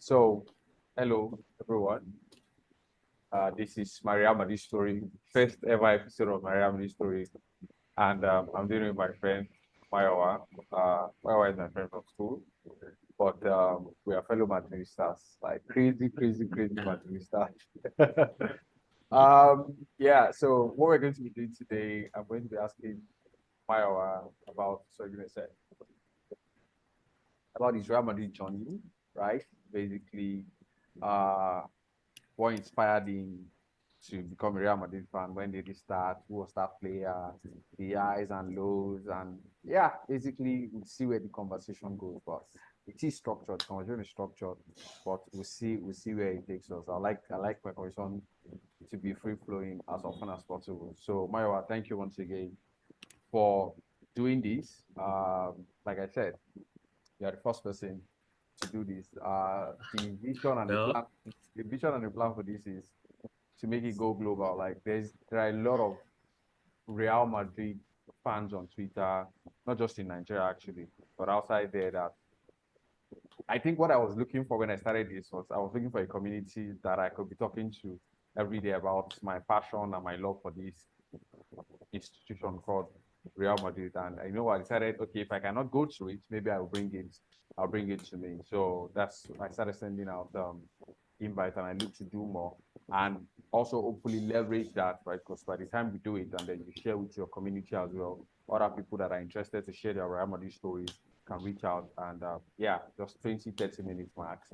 So, hello everyone. This is Maria Madrid story, first ever episode of Maria Madrid story, and I'm doing it with my friend Mayowa. Mayowa is my friend from school, but we are fellow Madridistas, like crazy, crazy, crazy Madridistas. Yeah. So what we're going to be doing today, I'm going to be asking Mayowa about. So you said about his Real Madrid journey, right? Basically, uh what inspired him to become a Real Madrid fan? When did he start? Who was that player? The highs and lows, and yeah, basically we'll see where the conversation goes. But it is structured. The conversation is structured, but we'll see where it takes us. I like my conversation to be free flowing as often as possible. So Mayowa, thank you once again for doing this. Like I said, you are the first person to do this. The vision and the Well, plan, the vision and the plan for this is to make it go global. Like there are a lot of Real Madrid fans on Twitter, not just in Nigeria actually, but outside there. That I think what I was looking for when I started this was I was looking for a community that I could be talking to every day about my passion and my love for this institution called Real Madrid. And I know I decided, okay, if I cannot go through it, maybe I'll bring it to me. So that's I started sending out invite and I look to do more. And also hopefully leverage that, right? Because by the time we do it and then you share with your community as well, other people that are interested to share their Real Madrid stories can reach out and yeah, just 20, 30 minutes max.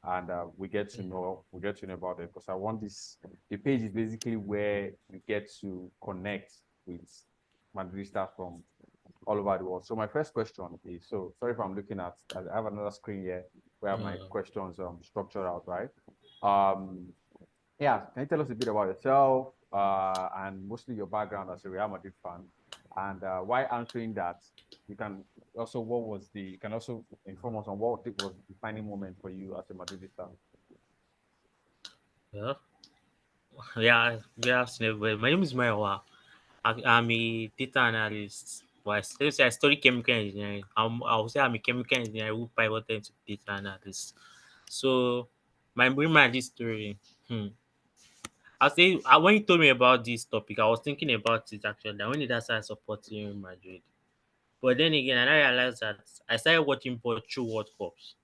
And we get to know about it because I want this the page is basically where you get to connect with Madridistas from all over the world. So my first question is, so sorry if I'm looking at, I have another screen here where I have my uh, questions structured out, right? Um, yeah, can you tell us a bit about yourself and mostly your background as a Real Madrid fan? And while answering that, you can also, you can also inform us on what was the defining moment for you as a Madridista. well, yeah, good afternoon, everybody. My name is Mayowa. I'm a data analyst. But I study chemical engineering. I would say I'm a chemical engineer who pivoted into data analyst. So, my bring my this story. I'll say when you told me about this topic, I was thinking about it actually. That when did I start supporting Real Madrid? But then again, I realized that I started watching ball through World Cups,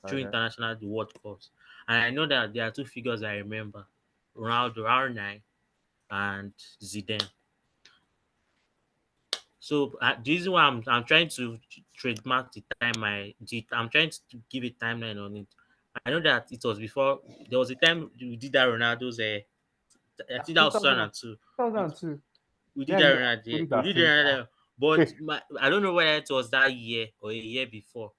through Okay. international World Cups, and I know that there are two figures I remember: Ronaldo R9 and Zidane. So the reason why I'm trying to trademark the time I'm trying to give a timeline on it. I know that it was before there was a time we did that Ronaldo's. I Yeah, think that was 2000, 2002. We, 2002. we did Yeah, that you put Ronaldo. it We as did safe Ronaldo, now. but I don't know whether it was that year or a year before.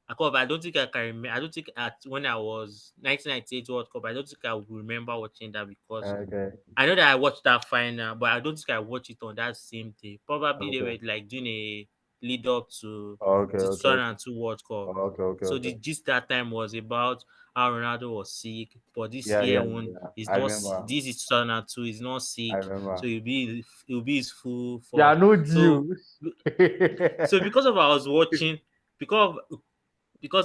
I don't think I can remember. I don't think at when I was 1998 World Cup, I don't think I would remember watching that because Okay. I know that I watched that final, but I don't think I watched it on that same day. Probably they Okay. were like doing a lead up to Okay. the Okay. Okay. 2002 World Cup. Okay. Okay. So Okay. the gist that time was about how Ronaldo was sick, but this Yeah. year Yeah. one Yeah. is I not. remember. This is 2002. Is not I sick, so remember. he'll be his full Yeah. I force. know So you. because of I was watching because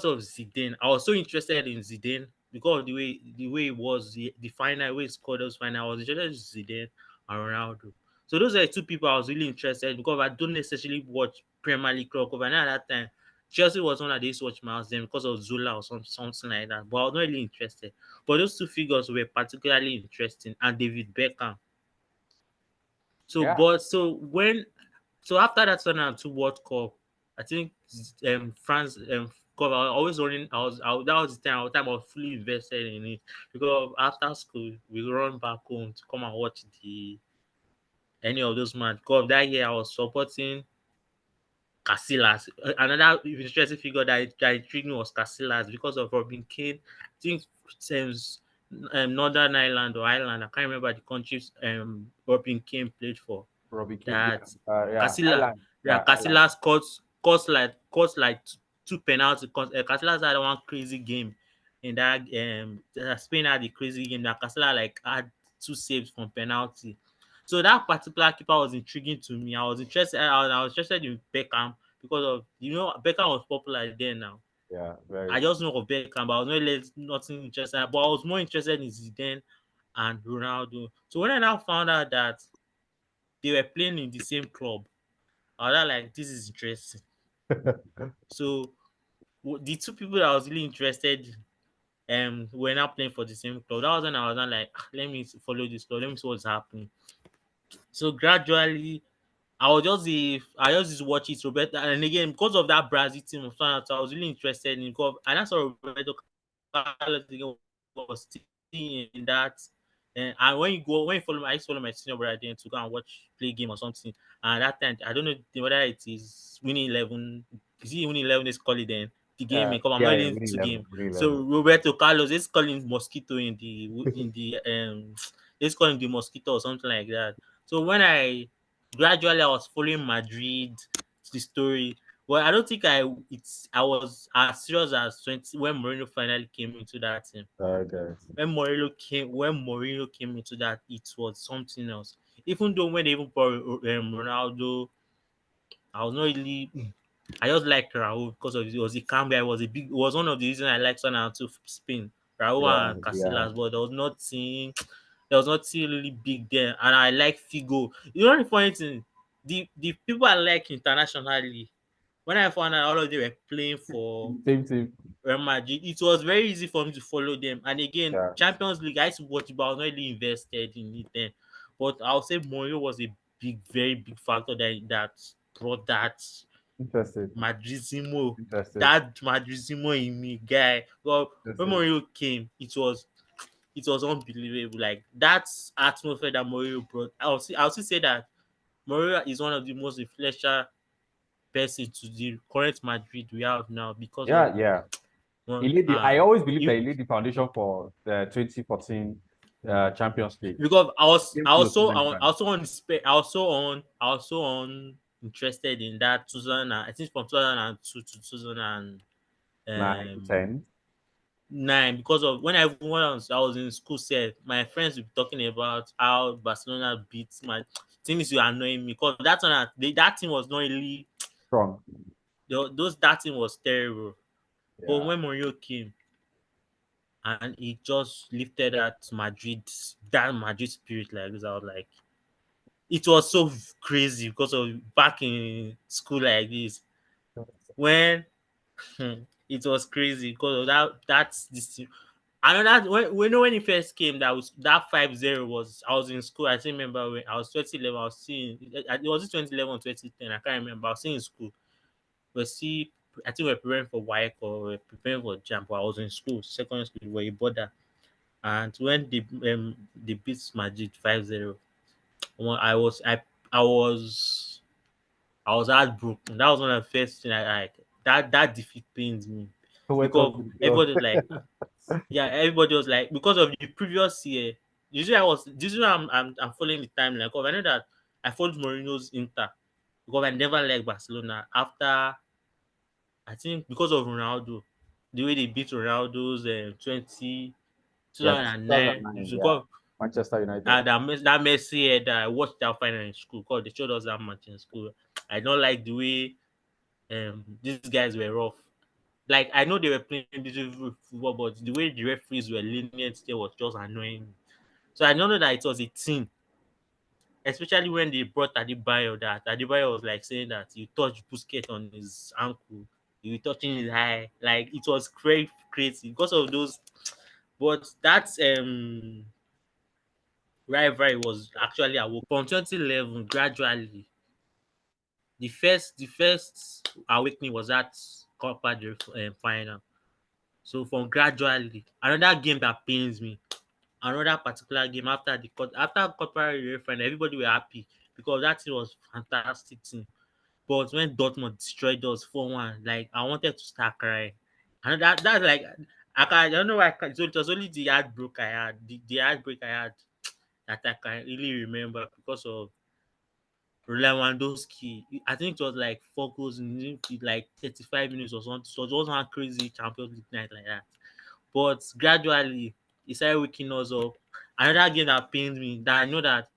of Zidane. I was so interested in Zidane because of the way it was the final way he scored those final. I was interested in Zidane and Ronaldo. So those are the two people I was really interested in because I don't necessarily watch Premier League club. Because I know at that time Chelsea was one of these watch my house then because of Zola or something like that. But I was not really interested. But those two figures were particularly interesting and David Beckham. So Yeah. but so when so after that 2002 World Cup, I think France Cup, I was always running. That was the time I was fully invested in it because after school we run back home to come and watch the any of those matches. Because that year I was supporting Casillas. Another interesting figure that intrigued me was Casillas because of Robin Kane. I think since Northern Ireland or Ireland, I can't remember the countries Robin Kane played for Robbie Keane. Yeah. that Yeah. Casilla, Island. yeah, Yeah. Island. Casillas caused like two penalties. Casillas had one crazy game in that Spain had a crazy game that Casilla like had two saves from penalty. So that particular keeper was intriguing to me. I was interested in Beckham because of Beckham was popular then now. Yeah, very. I just know of Beckham, but I was not nothing interested. But I was more interested in Zidane and Ronaldo. So when I now found out that they were playing in the same club, I was like, this is interesting. So the two people that I was really interested were now playing for the same club. That was when I was not like, "Ah, let me follow this club, let me see what's happening." So gradually I just watch it Roberto, and again because of that Brazil team of France, I was really interested in golf, and that's how Roberto Carlos again was still in that. And when you follow, I used to follow my senior brother then to go and watch play game or something. And at that time, I don't know whether it is winning 11. Is it winning 11? Let's call it then the game. Because I'm Yeah, not yeah, really winning into 11, game. winning So 11. Roberto Carlos, let's call him Mosquito in the let's call him the Mosquito or something like that. So when I gradually I was following Madrid, the story. Well, I don't think I was as serious as 20 when Mourinho finally came into that team. Okay. When Mourinho came into that, it was something else. Even though when they even brought Ronaldo, I was not really. I just liked Raul because of he was a calm guy. It was one of the reasons I liked Son to Spain. Raul Yeah, and yeah. Casillas, but there was nothing really big there. And I like Figo. You know the funny thing, the people I like internationally. When I found out all of them were playing for Same team. Real Madrid, it was very easy for me to follow them. And again, Yeah. Champions League, I used to watch it, but I was not really invested in it then. But I'll say Mourinho was a very big factor that brought Interesting. Madridismo, Interesting. that Madridismo in me, guy. Well, when Interesting. Mourinho came, it was unbelievable. Like that atmosphere that Mourinho brought. I'll still say that Mourinho is one of the most influential person to the current Madrid we have now because of Yeah, yeah. one I always believe that he laid the foundation for the 2014 Champions League. because Came close so many I times. also on I also on interested in that 2000 I think from 2002 to 9, um 10. 9 because of when I was in school said my friends would be talking about how Barcelona beat my team is annoying me because that team was not really Strong. that team was terrible. But Yeah. when Mourinho came and he just lifted that Madrid spirit like this. I was like, it was so crazy because of back in school like this when it was crazy because of that's this. I know that when he first came, that 5-0 was I was in school. I still remember when I was 2011. I was seeing it was 2011 or 2010. I can't remember. I was still in school. We see. I think we are preparing for WIC or we are preparing for jump. But I was in school, secondary school, where he bought that. And when they beat Madrid 5-0, well, I was heartbroken. That was one of the first thing I like. That defeat pains me So went on because to become. everybody was like, yeah, everybody was like because of the previous year. Usually I'm following the timeline because I know that I followed Mourinho's Inter because I never liked Barcelona after I think because of Ronaldo, the way they beat Ronaldo's Yeah, 2009. 2009. Yeah. Because Manchester United. that Messi head I watched that final in school because they showed us that match in school. I don't like the way these guys were rough. Like I know they were playing beautiful football, but the way the referees were lenient there was just annoying me. So I don't know that it was a team, especially when they brought Adebayo. That Adebayo was like saying that you touch Busquets on his ankle, you were touching his eye. Like it was crazy because of those. But that rivalry was actually awoke from 2011 gradually. The first awakening was that Copa del final. So from gradually, another game that pains me, another particular game after Copa del final, everybody were happy because that team was fantastic team. But when Dortmund destroyed us 4-1, like I wanted to start crying. And that's like I don't know why so it was only the heartbreak I had that I can really remember because of Lewandowski. I think it was like 4 goals in like 35 minutes or something. So it wasn't a crazy Champions League night like that. But gradually, he started waking us up. Another game that pained me that I know that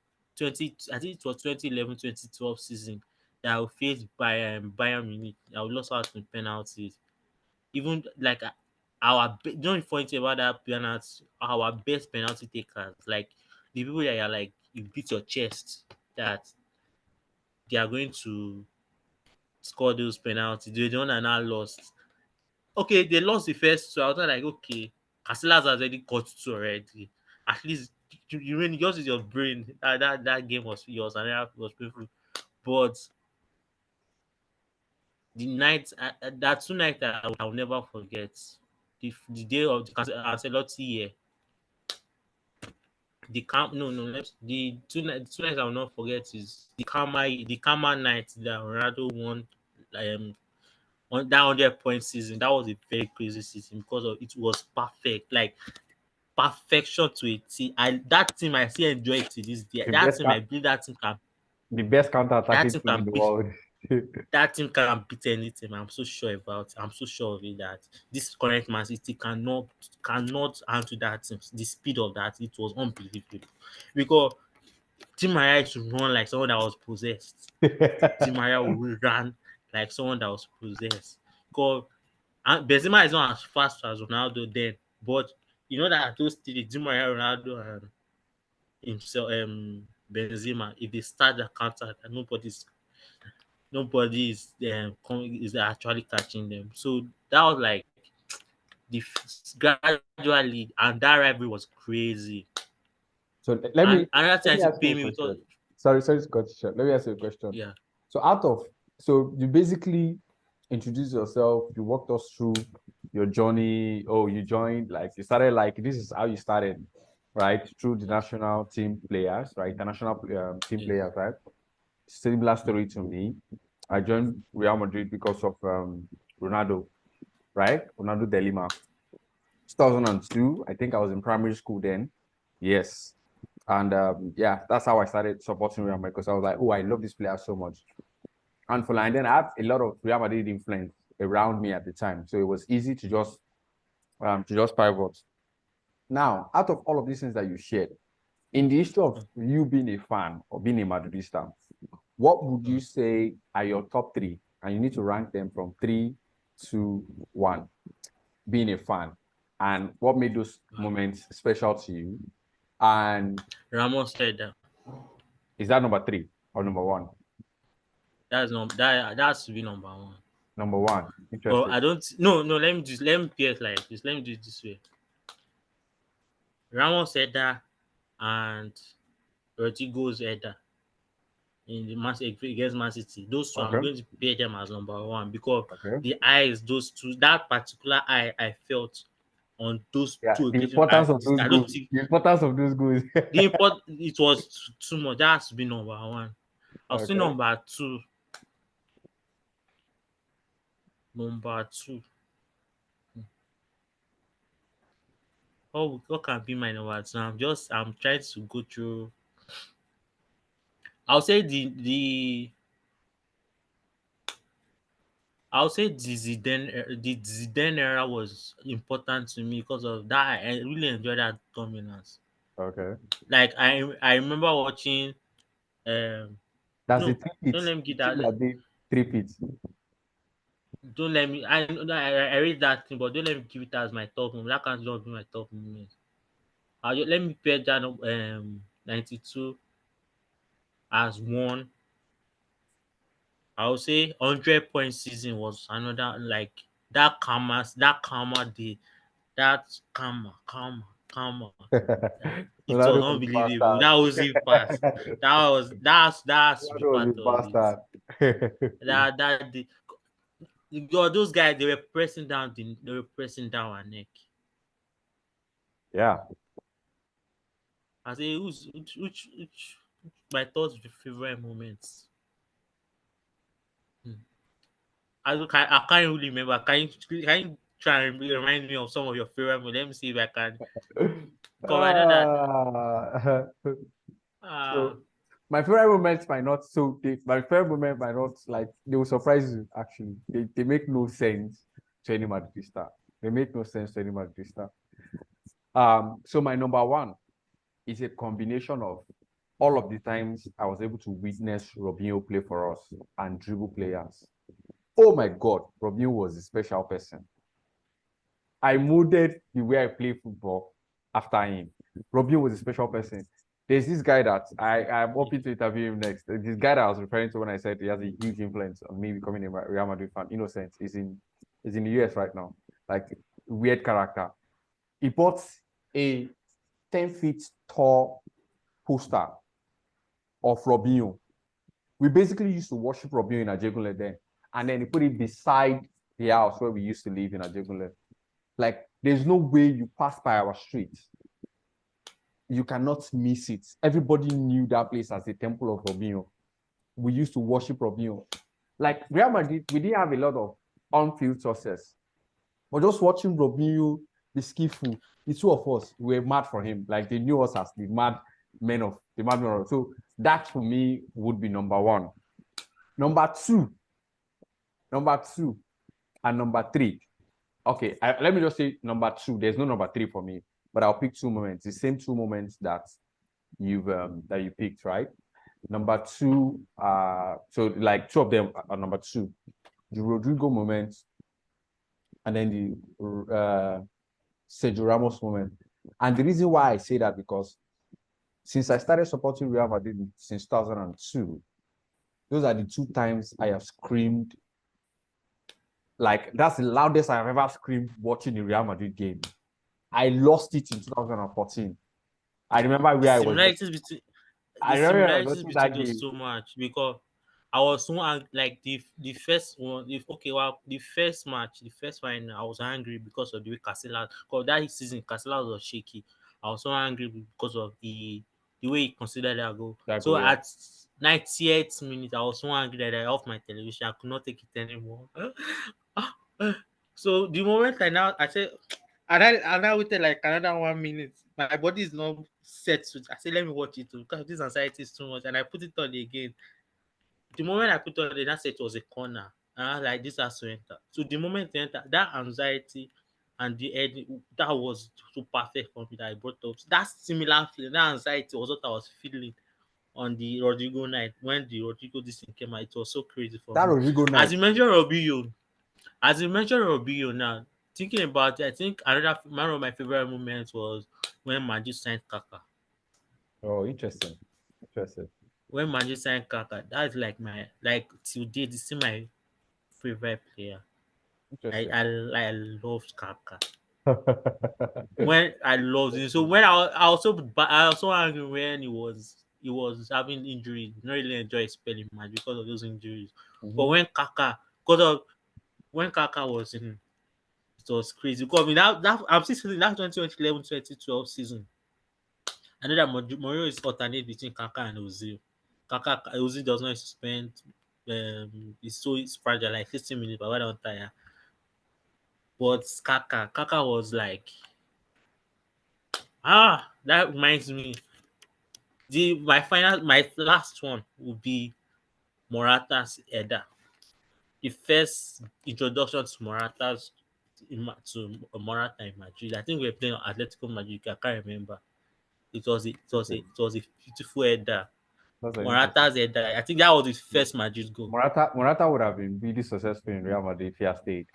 I think it was 2011-2012 season that I faced by Bayern Munich. I lost out in penalties. even like don't funny thing about that penalty, our best penalty takers, like the people that are like you beat your chest that they are going to score those penalties. They don't are now lost. Okay, they lost the first two. I was like, okay, Casillas has already got two already. At least you really just use your brain. That game was yours and that was painful. But the night that two nights that I'll never forget. The day of the Ancelotti year, the camp no no let's the two nights I will not forget is the karma night that Ronaldo won on that 100-point season. That was a very crazy season because of it was perfect, like perfection to a T. That team I still enjoy it to this day. The That best team I believe the best that counter-attacking team team in can the beat world. that team can beat anything. I'm so sure of it that this current Man City cannot handle that team. The speed of that, it was unbelievable. Because Di Maria used to run like someone that was possessed. Di Maria will run like someone that was possessed. Because Benzema is not as fast as Ronaldo then, but you know that those three, Di Maria, Ronaldo, and himself, Benzema, if they start the counter, nobody is actually catching them. So that was like gradually, and that rivalry was crazy. So let And me another let thing me to ask you pay a me question. because Sorry to cut you short. Let me ask you a question. yeah, So you basically introduced yourself, you walked us through your journey. Oh, you joined, like you started, like this is how you started, right? Through the yes, national team players, right? International team yes, players, right? Similar story to me. I joined Real Madrid because of Ronaldo, right? Ronaldo de Lima. 2002, I think I was in primary school then. Yes. And yeah, that's how I started supporting Real Madrid because I was like, oh, I love this player so much. And for like, then I have a lot of Real Madrid influence around me at the time. So it was easy to just pivot. Now, out of all of these things that you shared, in the history of mm, you being a fan or being a Madridista, what would you mm. say are your top three? And you need to rank them from 3 to 1, being a fan. And what made those moments special to you? And Ramos said that. is that number 3 or number 1? That has to be number one. Number 1. But Interesting. I don't no. Let me get like this. Let me do it this way. Ramos said that and Rodrigo's header in the match against Man City. Those two, I'm Okay. going to pair them as number one because Okay. the eyes, those two, that particular eye I felt on those Yeah. two The occasions. importance of those I don't goals. think The importance of those goals. the import it was too much. That has to be number one. I'll say Okay. number two. Number two. What can be my number two? I'm trying to go through. I'll say the Zidane era was important to me because of that. I really enjoyed that dominance. Okay. Like I remember watching That's the no, three pits. don't let me The give team that. that did three pits. Don't let me. I read that thing, but don't let me give it as my top moment. That can't just be my top moment. Let me pair that 92 as one. I would say 100-point season was another like that karma day, that karma. It was Ronaldo was a unbelievable. bastard. That was it fast. That has to be Ronaldo was part a of it. bastard. That the God, those guys they were pressing down our neck. Yeah. I say which my thoughts favorite moments. Hmm. I can't really remember. Can you try and remind me of some of your favorite moments? Let me see if I can. Because I know that Ah. uh So my favorite moments might not my favorite moment might not, like, they will surprise you actually. They make no sense to any Madridista. They make no sense to any Madridista. So my number one is a combination of all of the times I was able to witness Robinho play for us and dribble players. Oh my God, Robinho was a special person. I molded the way I play football after him. Robinho was a special person. There's this guy that I'm hoping to interview him next. This guy that I was referring to when I said he has a huge influence on me becoming a Real Madrid fan. Innocent is in the US right now. Like weird character. He bought a 10 feet tall poster of Robinho. We basically used to worship Robinho in Ajegunle then. And then he put it beside the house where we used to live in Ajegunle. Like, there's no way you pass by our street. You cannot miss it. Everybody knew that place as the temple of Robinho. We used to worship Robinho. Like, Real Madrid, we didn't have a lot of on-field success. But just watching Robinho be skillful, the two of us were mad for him. Like, they knew us as the mad men of. So that for me would be number one. Number two, and number three. Okay, let me just say number two. There's no number three for me, but I'll pick two moments. The same two moments that you picked, right? Number two, so like two of them are number two. The Rodrigo moment, and then the Sergio Ramos moment. And the reason why I say that because since I started supporting Real Madrid since 2002, those are the two times I have screamed. Like, that's the loudest I've ever screamed watching a Real Madrid game. I lost it in 2014. I remember where I was. The I remember I was similarities watching between that those game. so much because I was so like the first one. The first final, I was angry because of the way Casillas. Because that season, Casillas was shaky. I was so angry because of the way he considered that goal. That So goal, yeah. at 98th minute, I was so angry that I off my television. I could not take it anymore. So the moment I said, and I waited like another 1 minute. My body is not set to. I said, let me watch it too because this anxiety is too much, and I put it on again. The moment I put on it, that said it was a corner, and I was like, this has to enter. So the moment it entered, that anxiety and the head, that was so perfect for me that I brought up. That similar feeling, that anxiety was what I was feeling on the Rodrigo night when the Rodrigo this thing came out. It was so crazy for That me. Rodrigo As night. you mentioned, Robinho, as you mentioned Robinho now, thinking about it, I think another one of my favorite moments was when Madrid signed Kaka. Oh, interesting. Interesting. When Madrid signed Kaka, that's like my like till date, this is my favorite player. I Interesting. I I loved Kaka. When I loved him, so when I also angry when he was having injuries, not really enjoy spelling match because of those injuries. But Mhm. because of when Kaka was in, it was crazy. Because I mean that I'm still feeling that 2011 2012 season. I know that Mourinho is alternate between Kaka and Ozil. Ozil does not spend it's fragile like 15 minutes, but I don't tire. But Kaka was like that reminds me. My last one would be Morata's header. The first introduction to Morata in Madrid. I think we were playing Atletico Madrid. I can't remember. It was a beautiful header. That's an interesting. Morata's header. I think that was his first Madrid goal. Morata would have been really successful in Real Madrid if he had stayed.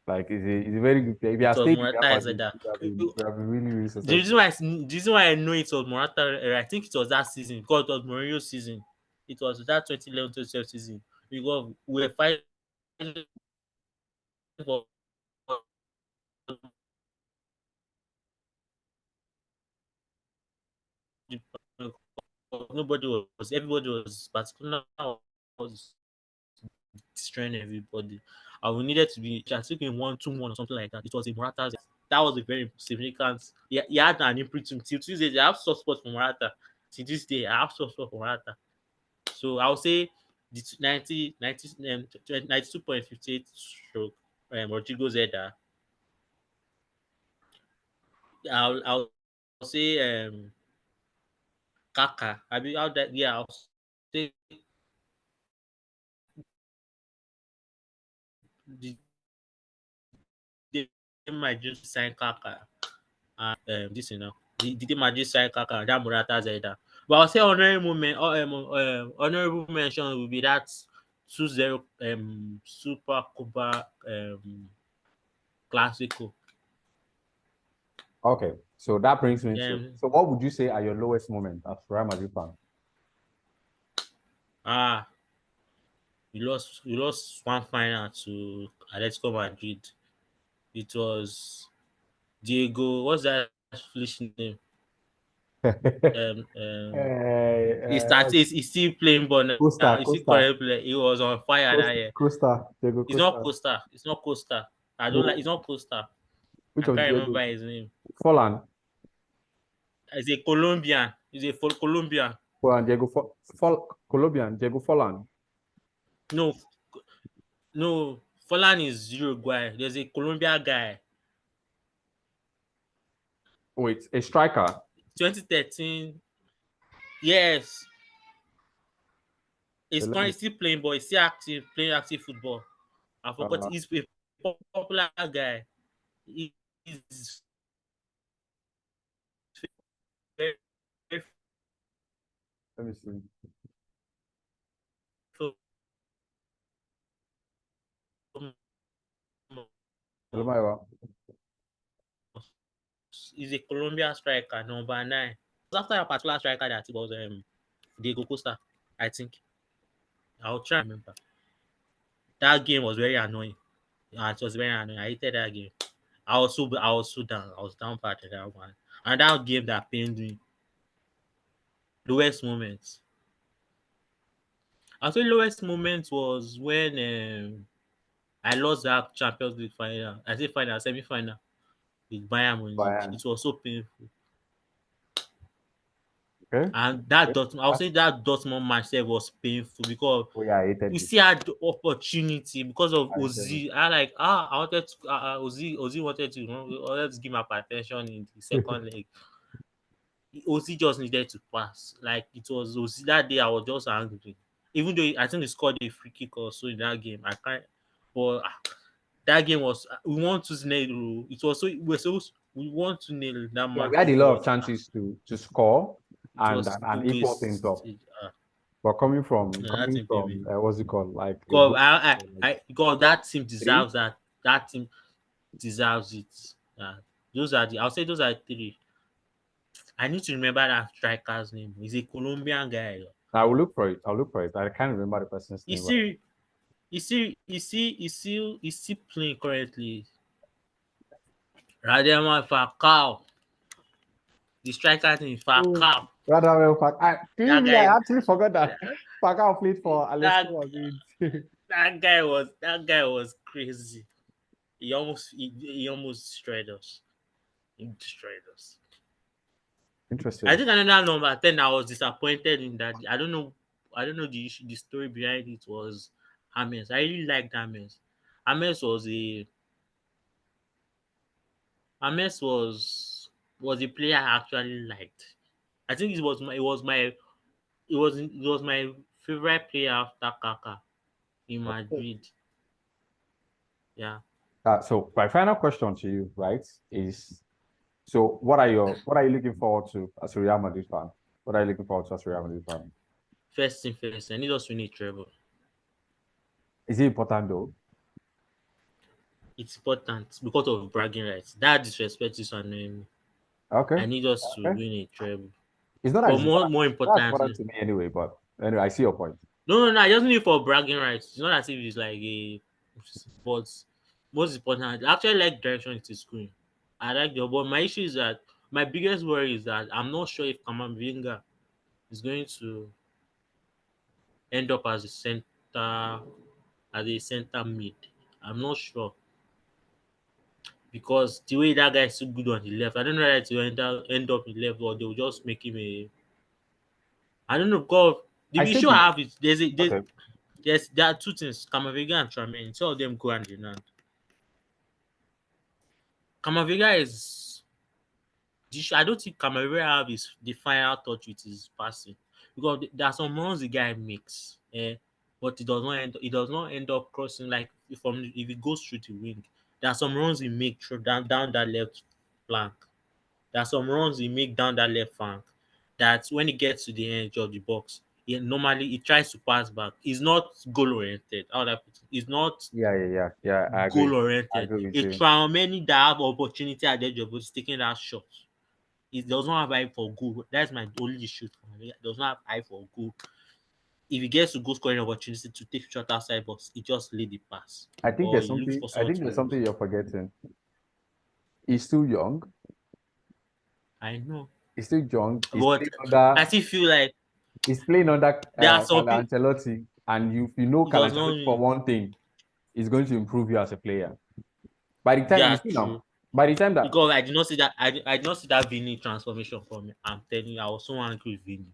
Like, he's a very good player. If he It had was stayed in Real Morata's Madrid, header. he would have been really, really The reason successful. why the reason why I know it was Morata, I think it was that season because it was Mourinho's season. It was that 2011-2012 season because we were fighting for nobody was everybody was particular was destroying everybody. And we needed to be I think in 1-2-1 or something like that. It was a Morata's. That was a very significant. He had an imprint till Tuesday. I have soft spot for Morata. Till this day, I have soft spot for Morata. So I would say the 92.58 stroke Rodrigo's header. I'll say Kaka. I mean, how that yeah, I'll say the they might just sign Kaka and this the Madrid sign Kaka and that Morata's header. But I'll say honorable mention will be that 2-0 Super Cuba Classical. Okay, so that brings me to, Then so what would you say are your lowest moments as Real Madrid fan? ah, we lost one final to Atletico Madrid. It was Diego. What's that foolish name? Um, um, he's still playing ball now. He's Costa, still Costa, currently play. He was on fire that year. Costa, Diego It's not Costa. Costa. It's not Costa. I don't like. Who, It's not Costa. which I of can't Diego? remember his name. Forlan. He's a Colombian. He's a full Colombian. Forlan, Diego Colombian, Diego Forlan. No, no. Falan is Uruguay. There's a Colombian guy. Wait, a striker. 2013. Yes, So he's let me, currently still playing, but he's still active, playing active football. I forgot. uh, He's a popular guy. He's very, very let me see. Mayowa. He's a Colombian striker, number 9. It was after a particular striker that it was Diego Costa, I think. I'll try and remember. That game was very annoying. Yeah, it was very annoying. I hated that game. I was so down. I was down bad at that one. And that game that pained me. Lowest moments. I think lowest moment was when I lost that Champions League final. I say final, semi-final with Bayern Munich. Bayern. It was so painful. Okay. And that Okay. Dortmund, I'll say that Dortmund match there was painful because Oh yeah, I hated we it. still had the opportunity because of I hated it. Ozil. I wanted to, Ozil wanted to give my attention in the second leg. Ozil just needed to pass. Like it was Ozil that day. I was just angry. Even though I think he scored a free kick or so in that game, I can't. But that game was we want to nail. It was we want to nail that Yeah, we match, had a lot of but chances to score it and was and too equal things up. wasted. But coming from Yeah, that coming thing paid me. from what's it called? Like a God, block like God, that team three. deserves that. That team deserves it. I'll say those are 3. I need to remember that striker's name. He's a Colombian guy. I will look for it. I'll look for it. I can't remember the person's He's name. still, he's still playing currently. Radema Falcao, the striker name Oh, Falcao. rather well, That I guy, actually forgot that Falcao played for that Atletico Madrid. that guy was crazy. He almost destroyed us. He destroyed us. I Interesting. think another number 10 I was disappointed in that. I don't know the issue, the story behind it was James. I really liked James. James was a James was a player I actually liked. I think it was my favorite player after Kaka in Okay. Madrid. Yeah. So my final question to you, right, is so what are you looking forward to as a Real Madrid fan? What are you looking forward to as a Real Madrid fan? First thing first, I need us to win a treble. Is it important though? It's important because of bragging rights. That disrespect is annoying me. Okay. I need us to Okay. win a treble. It's not But as more that's important importantly, to me anyway, but anyway, I see your point. no, I just need it for bragging rights. It's not as if it's like a, but most important, I actually like direction it is going. I like but my issue is that my biggest worry is that I'm not sure if Kamavinga is going to end up as a center mid. I'm not sure because the way that guy is so good on the left, I don't know whether to end up in left or they'll just make him a. I don't know. God, I the think issue I he have is okay. there are two things: Kamavinga and Tramaine. Two of them go hand in hand. Kamavinga is I don't think Cameroon have his the final touch with his passing because there are some runs the guy makes, but it does not end up crossing like if it goes through the wing. There are some runs he make through down that left flank. There are some runs he make down that left flank that when he gets to the edge of the box, normally he tries to pass back. He's not goal oriented. How would I put it? He's not Yeah. I agree. goal I oriented. agree with A you. Traoré that have opportunity at the edge of it, taking that shot. He does not have eye for goal. That's my only issue. He does not have eye for goal. If he gets to goal scoring opportunity to take shot outside box, he just lay the pass or he looks for I someone think to there's cross. something you're forgetting. He's still young. I know, He's still young. but I still feel like He's playing under there are some Carlo people. Ancelotti, and you know He Carlo does not. Ancelotti for one thing is going to improve you as a player. By the time you Yeah, see true. now, by the time that Because I did not see that. I did not see that Vini transformation from him. I'm telling you, I was so angry with Vini.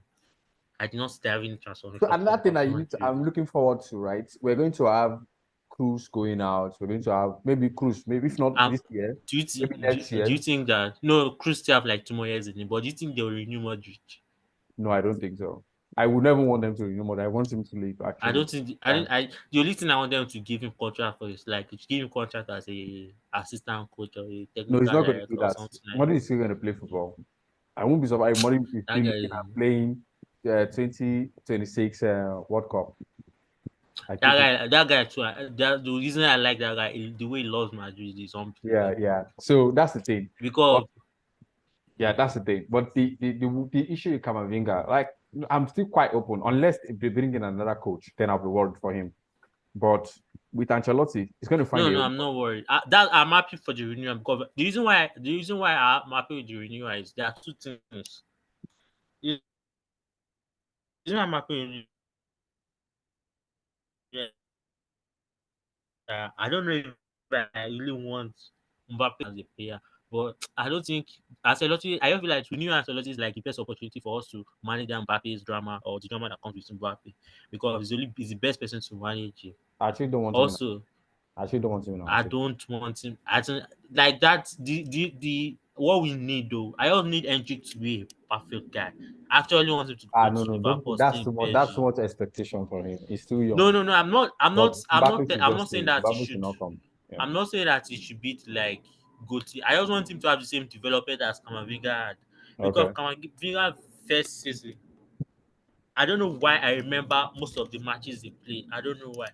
I did not see that Vini so transformation another thing that from Madrid. I'm looking forward to, right? We're going to have Cruz going out. We're going to have maybe Cruz, maybe if not Um, this year, do you think? maybe next Do you year. think that no? Cruz still have like 2 more years in him, but do you think they will renew Madrid? No, I don't think so. I would never want them to renew more. I want him to leave I actually. don't think. I Fine. didn't. The only thing I want them to give him contract for is like to give him contract as a assistant coach or a No, technical he's not going to do director or that. something like Modi is still going to play football. I won't be surprised if Modi is that. still Guy looking is at playing 2026 World Cup. I that keep it. guy. That guy too. The reason I like that guy is the way he loves Madrid is unbelievable. Yeah. So that's the thing. But Because yeah, that's the thing. But the issue with Kamavinga, like I'm still quite open. Unless if they bring in another coach, then I'll be worried for him. But with Ancelotti, he's going to find no, a no, home. I'm not worried. That I'm happy for the renewal because the reason why I'm happy with the renewal is there are two things. The reason why I'm happy with the renewal, I don't know if I really want Mbappe as a player, but I don't think Ancelotti. I don't feel like renewing Ancelotti is like the best opportunity for us to manage Mbappe's drama or the drama that comes with Mbappe because he's the best person to manage it. I actually don't want him in. Also, I actually don't want him in our I team. don't want him. I don't like that. The what we need though. I don't need Hendrick to be a perfect guy. I actually want him to Ah, go no, to no, don't Liverpool, put stay that's in too much. That's too PSG. much expectation for him. He's too No, young. no, no. I'm not. I'm But not. I'm not. Mbappe should I'm just not saying stay. that he Mbappe should should. not come. Yeah. I'm not saying that he should beat like Gotti. I just want him to have the same development as Kamavinga had because Okay. Kamavinga first season. I don't know why I remember most of the matches he played. I don't know why.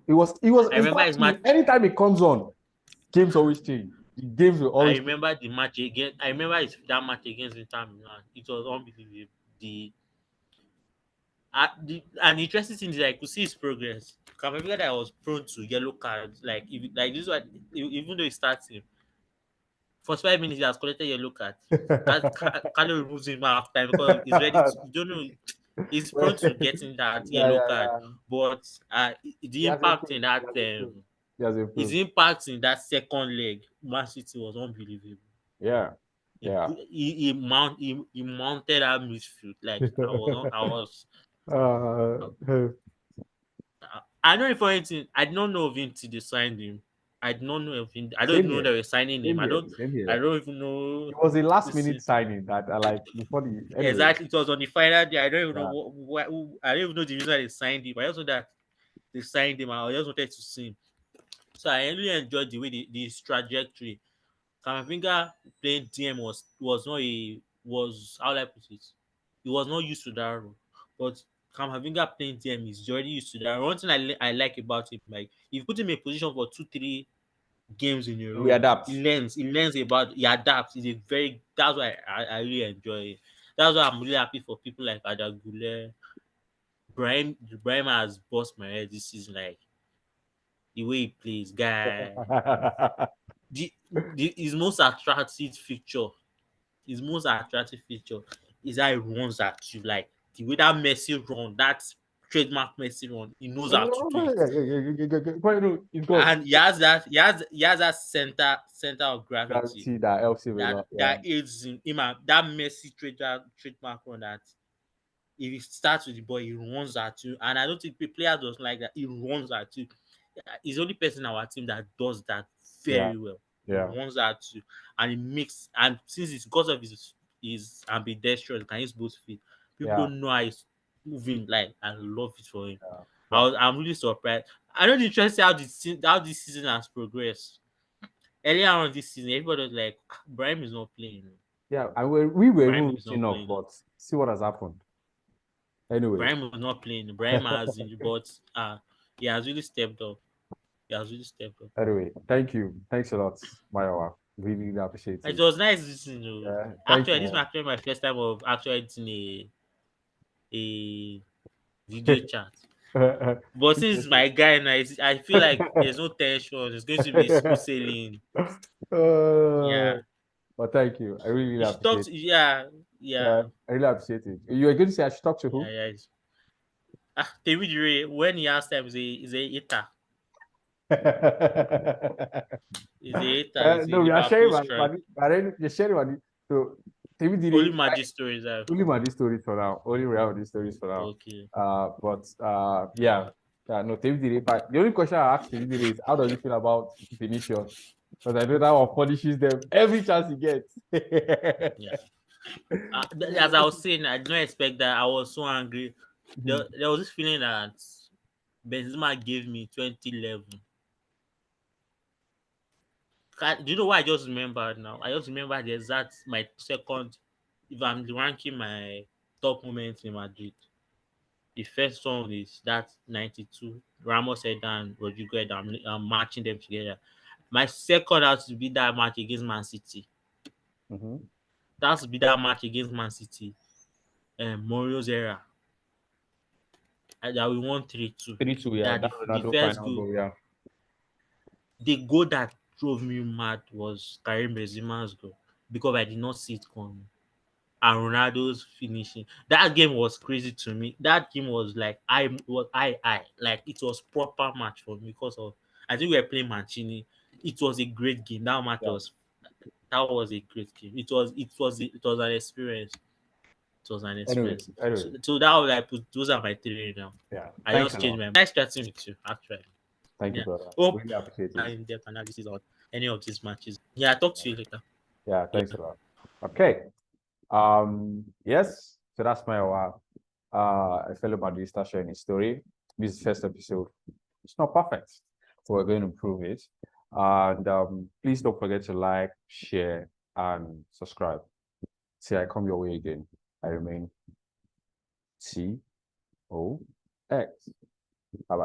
I In remember fact, his match. anytime it comes on, games always change. The games will I always change. remember the match again. I remember that match against Inter Milan. It was unbelievable. And the interesting thing is I could see his progress. Camavinga that was prone to yellow cards. Like if like this is what even though he starts him for 5 minutes he has collected yellow cards. Carlo removes him half time because he's ready to. You don't know. He's prone to getting that yellow card, Yeah. but He the has impact in improved. He that has improved. He has his improved. impact in that second leg, Man City was unbelievable. Yeah. He Yeah. put, he mounted that midfield like uh, I know if anything I did not know of him till they signed him. I did not know of him. I don't same even know here. they were signing him. Same I here. don't. Same I here. don't even know. It was a last This minute is signing that I like before the anyway. exactly. It was on the final day. I don't even know Yeah. I don't even know the reason they signed him. I also know that they signed him. I just wanted to see him. So I really enjoyed the way his trajectory. Kamavinga playing DM was not a was how do I put it? He was not used to that role. But Kamavinga playing DM is already used to that. One thing I like about him, like if you put him in a position for 2, 3 games in a We row, adapt. he learns about he adapts. He's a very that's why I really enjoy it. That's why I'm really happy for people like Adagule. Brahim has bust my head this season, like the way he plays, guy. His most attractive feature, his most attractive feature is how he runs at you. Like the way that Messi run, that trademark Messi run, he knows how to do it. But you know, it got And he has that center of gravity gravity that helps him a that lot. Yeah. aids him and that Messi trademark run that if he starts with the ball, he runs at you. And I don't think the player doesn't like that. He runs at you. He's the only person on our team that does that Yeah. very well. He Yeah. runs at you, and he makes. And since it's because of his ambidextrous, he can use both feet. People Yeah. don't know how he's moving. Like I love it for him. Yeah. But I'm really surprised. I don't interested how this season has progressed. Earlier on this season, everybody was like, Brahim is not playing. yeah, and we were even Brahim is written not off, playing. but see what has happened. Anyway, Brahim was not playing. Brahim has injured, but he has really stepped up. He has really stepped up. anyway, thank you. Thanks a lot, Mayowa. Really, really appreciate It it. was nice listening. You know. Thanks Actually, this is for actually my first time of actually editing a video chat. But since my guy now, I feel like there's no tension. It's going to be smooth sailing. uh, Yeah, but thank you. I really, really you should talk appreciate to. it. Yeah, Yeah, yeah, I really appreciate it. You were going to say I should talk to yeah, who? yeah. David Ray, when he asked time, is a hater. Is a hater. Is a No, we are sharing Liverpool striker. you're sharing money. So, David Only did magic stories. only Madrid stories for now. Only Real Madrid stories for now. Okay. But Yeah, yeah. No, David did it. But the only question I asked David is, how does he feel about Vinicius? Because I know that one punishes them every chance he gets. yeah. As I was saying, I did not expect that. I was so angry. Mhm, There was this feeling that Benzema gave me 2011. Do you know what I just remembered now? I just remember the exact my second. If I'm ranking my top moments in Madrid, the first one is that 92. Ramos said and Rodrigo Eda, I'm matching them together. My second has to be that match against Man City. mhm. That has to be that match against Man City. Mourinho's era. That we won 3-2. 3-2, yeah. That That the Ronaldo first final goal, goal, yeah. the goal that drove me mad was Karim Benzema's goal because I did not see it coming. And Ronaldo's finishing. That game was crazy to me. That game was like I like it was proper match for me because of I think we were playing Mancini. It was a great game. Yeah. That was a great game. It was an experience. It was an Anyway, experience. anyway, So that was like those are my three now. yeah. I Thanks a just changed lot. my nice chatting with you actually. Thank you, Yeah. brother. Hope Really appreciate it. in depth analysis on any of these matches. Yeah, I'll talk to you later. Yeah, Yeah. thanks a lot. Okay. Yes, so that's my a fellow Madridista sharing his story. This is the first episode. It's not perfect, so we're going to improve it. And please don't forget to like, share, and subscribe. See, I come your way again. I remain TOX. Bye bye.